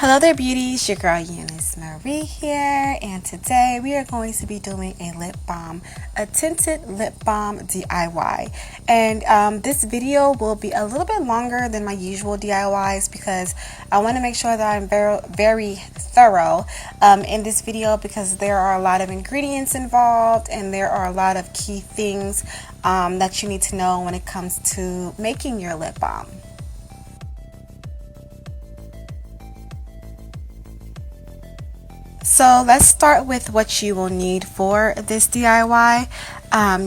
Hello there beauties, your girl Euniycemari here, and today we are going to be doing a lip balm, a tinted lip balm DIY. And this video will be a little bit longer than my usual DIYs because I want to make sure that I'm very thorough in this video, because there are a lot of ingredients involved and there are a lot of key things that you need to know when it comes to making your lip balm. So let's start with what you will need for this DIY.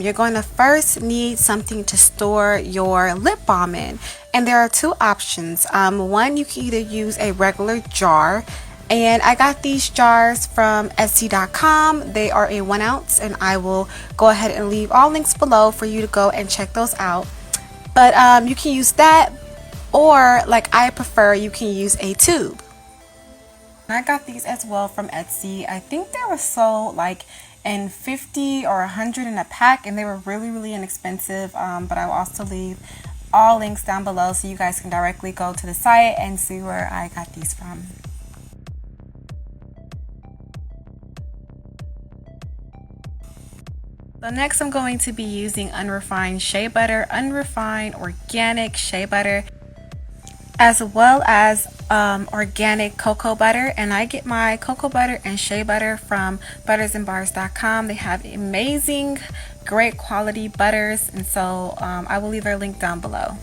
You're going to first need something to store your lip balm in, and there are two options. One, you can either use a regular jar, and I got these jars from Etsy.com. They are a 1 ounce, and I will go ahead and leave all links below for you to go and check those out. But you can use that, or like I prefer, you can use a tube. I got these as well from Etsy. I think they were sold like in 50 or 100 in a pack, and they were really inexpensive. But I will also leave all links down below so you guys can directly go to the site and see where I got these from. So next I'm going to be using unrefined shea butter, unrefined organic shea butter, as well as organic cocoa butter. And I get my cocoa butter and shea butter from buttersandbars.com. They have amazing, great quality butters, and so I will leave their link down below.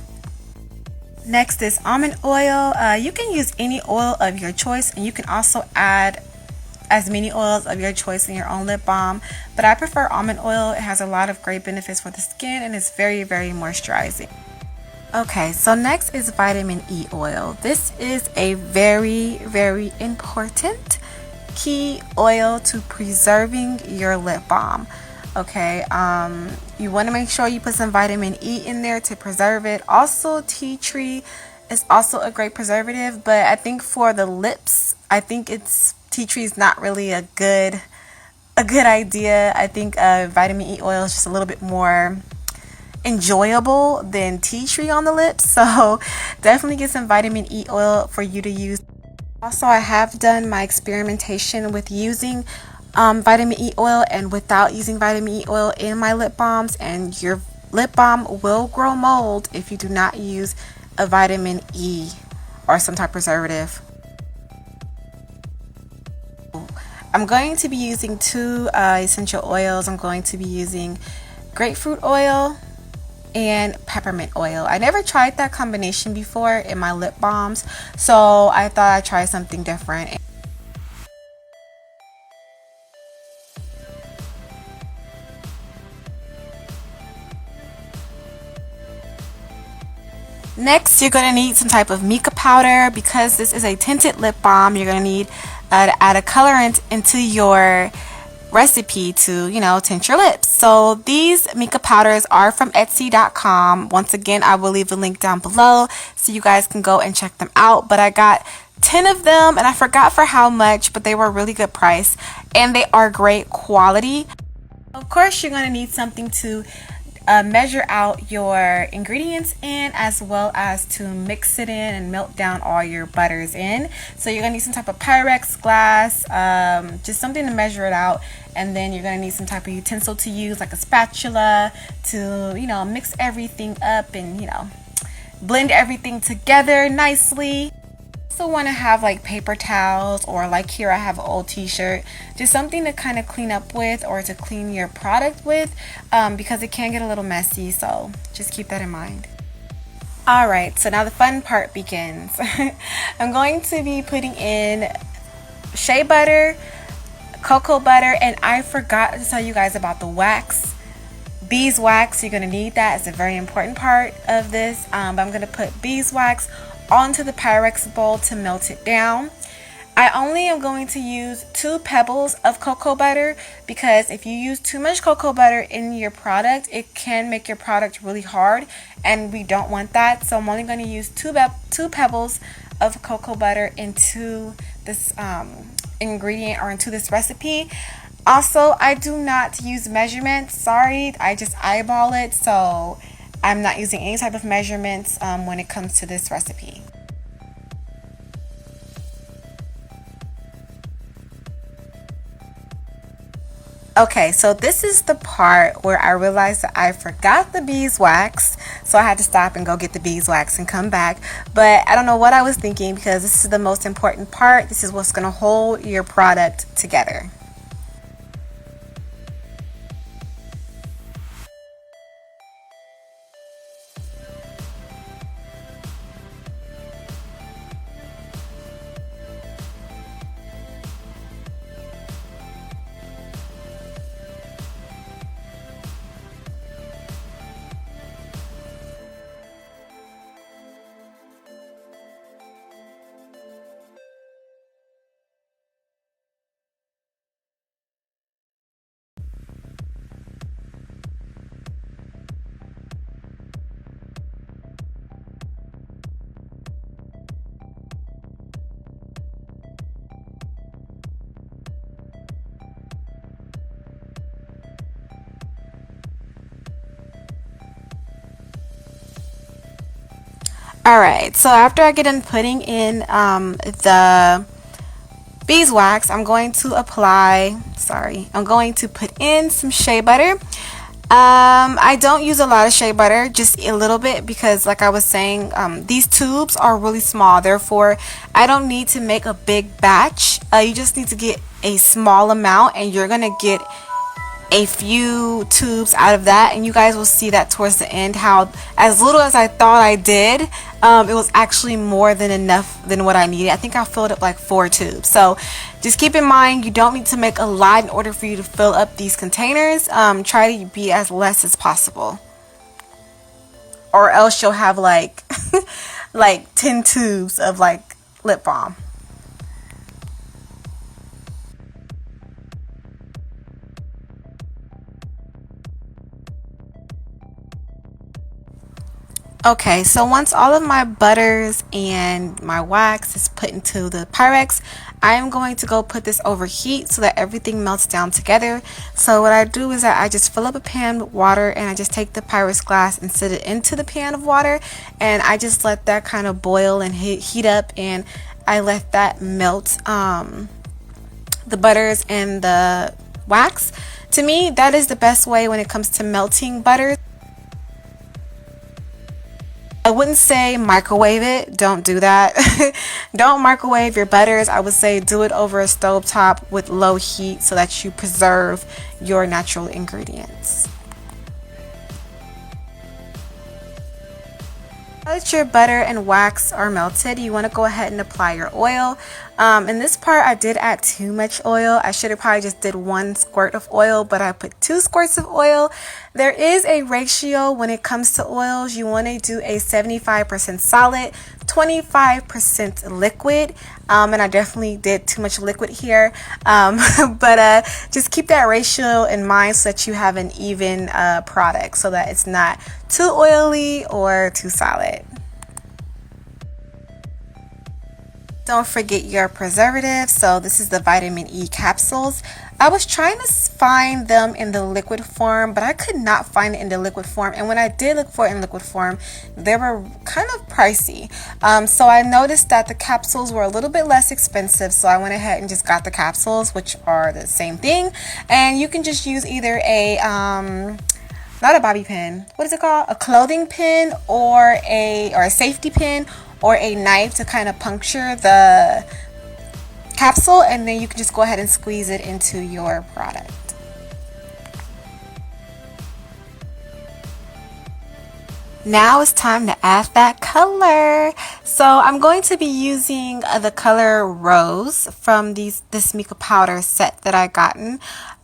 Next is almond oil. You can use any oil of your choice, and you can also add as many oils of your choice in your own lip balm, but I prefer almond oil. It has a lot of great benefits for the skin, and it's very moisturizing. Okay, so next is vitamin E oil. This is a very important key oil to preserving your lip balm. Okay, you want to make sure you put some vitamin E in there to preserve it. Also, tea tree is also a great preservative, but I think for the lips, I think tea tree is not really a good idea. I think vitamin E oil is just a little bit more enjoyable than tea tree on the lips, so definitely get some vitamin E oil for you to use. Also, I have done my experimentation with using vitamin E oil and without using vitamin E oil in my lip balms, and your lip balm will grow mold if you do not use a vitamin E or some type of preservative. I'm going to be using two essential oils. I'm going to be using grapefruit oil and peppermint oil. I never tried that combination before in my lip balms, so I thought I'd try something different. Next, you're going to need some type of mica powder. Because this is a tinted lip balm, you're going to need to add a colorant into your recipe to, tint your lips. So these mica powders are from Etsy.com. Once again, I will leave a link down below so you guys can go and check them out. But I got 10 of them, and I forgot for how much, but they were a really good price, and they are great quality. Of course, you're going to need something to measure out your ingredients in, as well as to mix it in and melt down all your butters in. So you're gonna need some type of Pyrex glass, just something to measure it out, and then you're gonna need some type of utensil to use, like a spatula, to mix everything up and blend everything together nicely. Also want to have like paper towels, or like here I have an old t-shirt, just something to kind of clean up with or to clean your product with, because it can get a little messy, so just keep that in mind. Alright, so now the fun part begins. I'm going to be putting in shea butter, cocoa butter, and I forgot to tell you guys about the wax. Beeswax, you're going to need that. It's a very important part of this, but I'm going to put beeswax onto the Pyrex bowl to melt it down. I only am going to use 2 pebbles of cocoa butter, because if you use too much cocoa butter in your product, it can make your product really hard, and we don't want that. So I'm only going to use 2 pebbles of cocoa butter into this ingredient, or into this recipe. Also, I do not use measurements. Sorry, I just eyeball it, so I'm not using any type of measurements when it comes to this recipe. Okay, so this is the part where I realized that I forgot the beeswax, so I had to stop and go get the beeswax and come back. But I don't know what I was thinking, because this is the most important part. This is what's going to hold your product together. Alright, so after I get done putting in the beeswax, I'm going to I'm going to put in some shea butter. I don't use a lot of shea butter, just a little bit, because like I was saying, these tubes are really small, therefore I don't need to make a big batch. You just need to get a small amount, and you're gonna get a few tubes out of that, and you guys will see that towards the end, how as little as I thought I did, it was actually more than enough than what I needed. I think I filled up like 4 tubes. So just keep in mind, you don't need to make a lot in order for you to fill up these containers. Try to be as less as possible, or else you'll have like like 10 tubes of like lip balm. Okay, so once all of my butters and my wax is put into the Pyrex, I am going to go put this over heat so that everything melts down together. So what I do is that I just fill up a pan with water, and I just take the Pyrex glass and set it into the pan of water, and I just let that kind of boil and heat up, and I let that melt the butters and the wax. To me, that is the best way when it comes to melting butter. I wouldn't say microwave it. Don't do that. Don't microwave your butters. I would say do it over a stove top with low heat so that you preserve your natural ingredients. Now that your butter and wax are melted, you want to go ahead and apply your oil. In this part, I did add too much oil. I should have probably just did 1 squirt of oil, but I put 2 squirts of oil. There is a ratio when it comes to oils. You want to do a 75% solid, 25% liquid, and I definitely did too much liquid here, but just keep that ratio in mind so that you have an even product, so that it's not too oily or too solid. Don't forget your preservative. So this is the vitamin E capsules. I was trying to find them in the liquid form, but I could not find it in the liquid form. And when I did look for it in liquid form, they were kind of pricey. So I noticed that the capsules were a little bit less expensive. So I went ahead and just got the capsules, which are the same thing. And you can just use either a, not a bobby pin, what is it called? A clothing pin, or a safety pin, or a knife to kind of puncture the capsule, and then you can just go ahead and squeeze it into your product. Now it's time to add that color. So I'm going to be using the color Rose from this mica powder set that I gotten.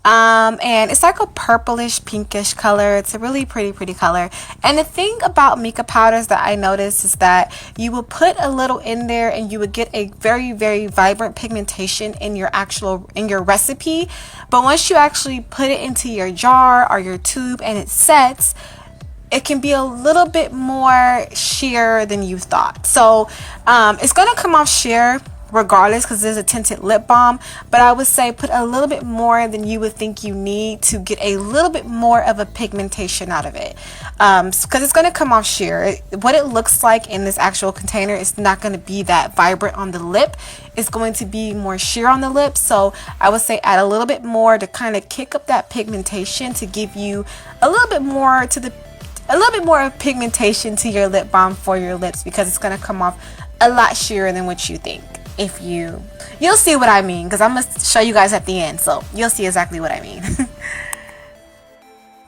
And it's like a purplish pinkish color. It's a really pretty color. And the thing about mica powders that I noticed is that you will put a little in there and you would get a very vibrant pigmentation in your recipe. But once you actually put it into your jar or your tube and it sets, it can be a little bit more sheer than you thought. So it's gonna come off sheer regardless, because it's a tinted lip balm, but I would say put a little bit more than you would think you need to get a little bit more of a pigmentation out of it, because it's going to come off sheer. What it looks like in this actual container is not going to be that vibrant on the lip. It's going to be more sheer on the lip. So I would say add a little bit more to kind of kick up that pigmentation, to give you a little bit more of pigmentation to your lip balm for your lips, because it's going to come off a lot sheerer than what you think. If you'll see what I mean, because I'm going to show you guys at the end, so you'll see exactly what I mean.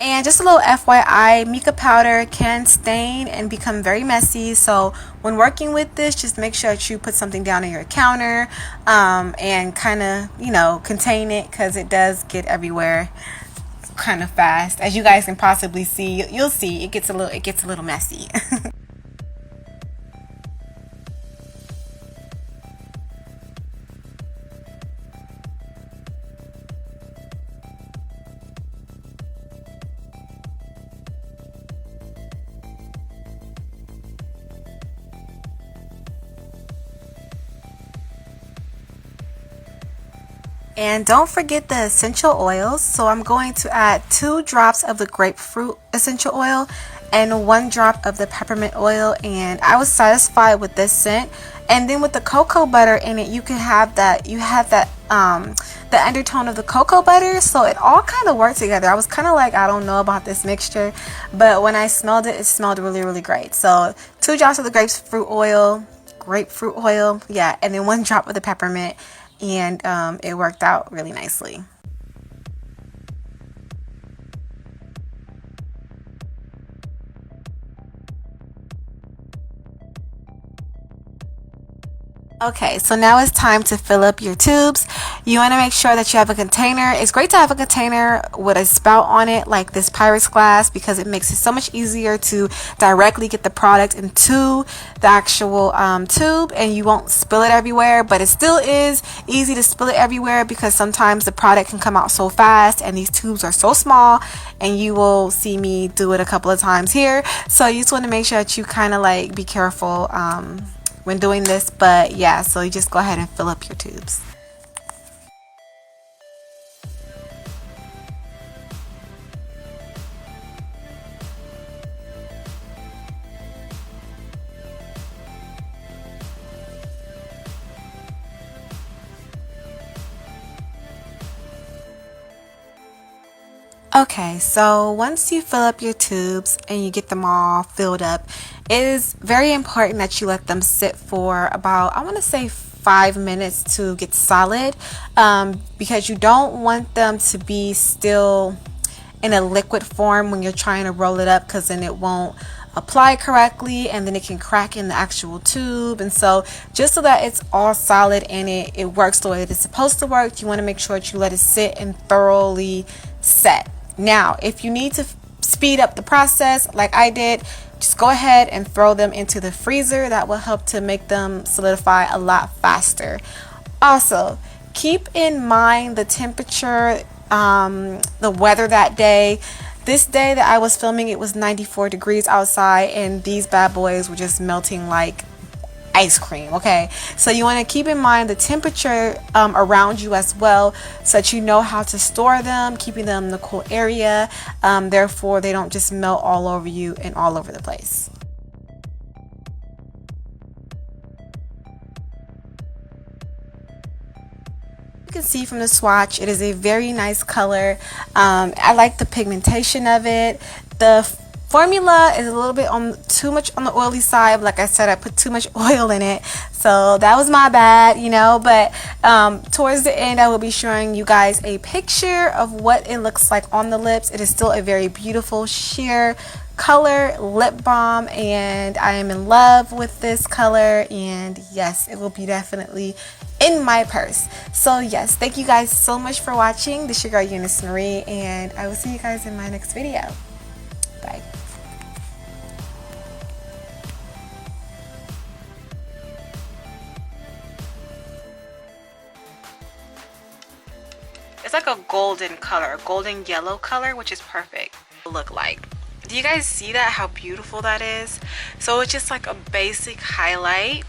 And just a little FYI, mica powder can stain and become very messy, so when working with this, just make sure that you put something down on your counter, and kind of, contain it, because it does get everywhere kind of fast. As you guys can possibly see, you'll see it gets a little messy. And don't forget the essential oils. So I'm going to add 2 drops of the grapefruit essential oil and 1 drop of the peppermint oil, and I was satisfied with this scent. And then with the cocoa butter in it, you have that the undertone of the cocoa butter, so it all kind of worked together. I was kind of like, I don't know about this mixture, but when I smelled it, it smelled really, really great. So 2 drops of the grapefruit oil, yeah, and then 1 drop of the peppermint, and it worked out really nicely. Okay, so now it's time to fill up your tubes. You want to make sure that you have a container. It's great to have a container with a spout on it like this Pyrex glass, because it makes it so much easier to directly get the product into the actual tube, and you won't spill it everywhere. But it still is easy to spill it everywhere, because sometimes the product can come out so fast and these tubes are so small, and you will see me do it a couple of times here. So you just want to make sure that you kind of like be careful when doing this. But yeah, so you just go ahead and fill up your tubes. Okay, so once you fill up your tubes and you get them all filled up, it is very important that you let them sit for about, I want to say 5 minutes to get solid, because you don't want them to be still in a liquid form when you're trying to roll it up, because then it won't apply correctly and then it can crack in the actual tube. And so just so that it's all solid and it works the way that it's supposed to work, you want to make sure that you let it sit and thoroughly set. Now, if you need to speed up the process like I did, just go ahead and throw them into the freezer. That will help to make them solidify a lot faster. Also, keep in mind the temperature, the weather that day. This day that I was filming, it was 94 degrees outside, and these bad boys were just melting like ice cream. Okay, so you want to keep in mind the temperature around you as well, so that you know how to store them, keeping them in the cool area, therefore they don't just melt all over you and all over the place. You can see from the swatch, it is a very nice color. I like the pigmentation of it. The formula is a little bit too much on the oily side. Like I said, I put too much oil in it, so that was my bad, but towards the end I will be showing you guys a picture of what it looks like on the lips. It is still a very beautiful sheer color lip balm, and I am in love with this color, and yes, it will be definitely in my purse. So yes, thank you guys so much for watching. This is your girl Euniycemari, and I will see you guys in my next video. Bye. It's like a golden color, golden yellow color, which is perfect. Look like. Do you guys see that? How beautiful that is? So it's just like a basic highlight,